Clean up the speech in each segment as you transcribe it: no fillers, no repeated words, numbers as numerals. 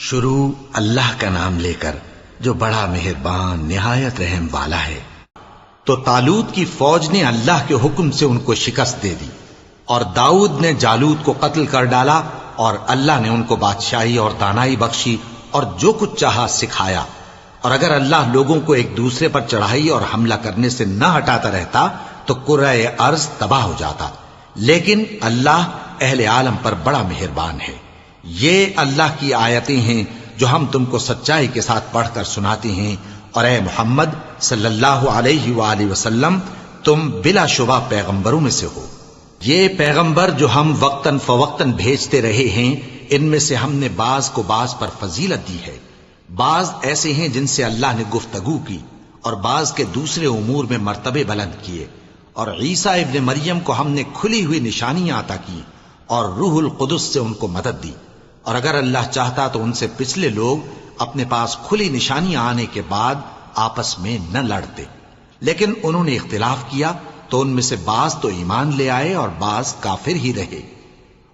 شروع اللہ کا نام لے کر جو بڑا مہربان نہایت رحم والا ہے۔ تو طالوت کی فوج نے اللہ کے حکم سے ان کو شکست دے دی، اور داؤد نے جالوت کو قتل کر ڈالا، اور اللہ نے ان کو بادشاہی اور دانائی بخشی اور جو کچھ چاہا سکھایا۔ اور اگر اللہ لوگوں کو ایک دوسرے پر چڑھائی اور حملہ کرنے سے نہ ہٹاتا رہتا تو کرۂ ارض تباہ ہو جاتا، لیکن اللہ اہل عالم پر بڑا مہربان ہے۔ یہ اللہ کی آیتیں ہیں جو ہم تم کو سچائی کے ساتھ پڑھ کر سناتے ہیں، اور اے محمد صلی اللہ علیہ وآلہ وسلم تم بلا شبہ پیغمبروں میں سے ہو۔ یہ پیغمبر جو ہم وقتاً فوقتاً بھیجتے رہے ہیں، ان میں سے ہم نے بعض کو بعض پر فضیلت دی ہے۔ بعض ایسے ہیں جن سے اللہ نے گفتگو کی، اور بعض کے دوسرے امور میں مرتبے بلند کیے، اور عیسیٰ ابن مریم کو ہم نے کھلی ہوئی نشانیاں عطا کی اور روح القدس سے ان کو مدد دی۔ اور اگر اللہ چاہتا تو ان سے پچھلے لوگ اپنے پاس کھلی نشانیاں آنے کے بعد آپس میں نہ لڑتے، لیکن انہوں نے اختلاف کیا تو ان میں سے بعض تو ایمان لے آئے اور بعض کافر ہی رہے۔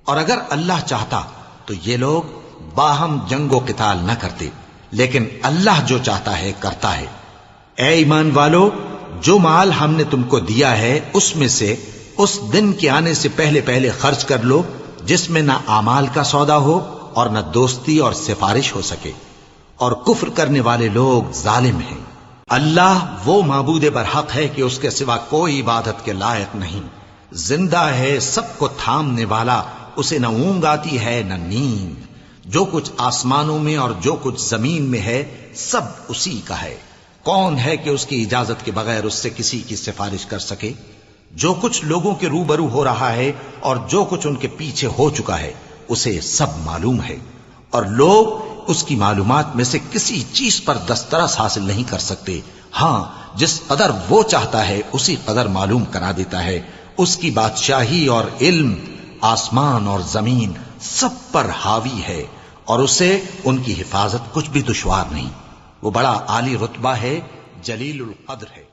اور اگر اللہ چاہتا تو یہ لوگ باہم جنگ و قتال نہ کرتے، لیکن اللہ جو چاہتا ہے کرتا ہے۔ اے ایمان والو، جو مال ہم نے تم کو دیا ہے اس میں سے اس دن کے آنے سے پہلے پہلے خرچ کر لو جس میں نہ اعمال کا سودا ہو اور نہ دوستی اور سفارش ہو سکے، اور کفر کرنے والے لوگ ظالم ہیں۔ اللہ وہ معبود برحق ہے کہ اس کے سوا کوئی عبادت کے لائق نہیں، زندہ ہے، سب کو تھامنے والا، اسے نہ اونگ آتی ہے نہ نیند۔ جو کچھ آسمانوں میں اور جو کچھ زمین میں ہے سب اسی کا ہے۔ کون ہے کہ اس کی اجازت کے بغیر اس سے کسی کی سفارش کر سکے؟ جو کچھ لوگوں کے روبرو ہو رہا ہے اور جو کچھ ان کے پیچھے ہو چکا ہے اسے سب معلوم ہے، اور لوگ اس کی معلومات میں سے کسی چیز پر دسترس حاصل نہیں کر سکتے۔ ہاں، جس قدر وہ چاہتا ہے اسی قدر معلوم کرا دیتا ہے۔ اس کی بادشاہی اور علم آسمان اور زمین سب پر حاوی ہے، اور اسے ان کی حفاظت کچھ بھی دشوار نہیں۔ وہ بڑا عالی رتبہ ہے، جلیل القدر ہے۔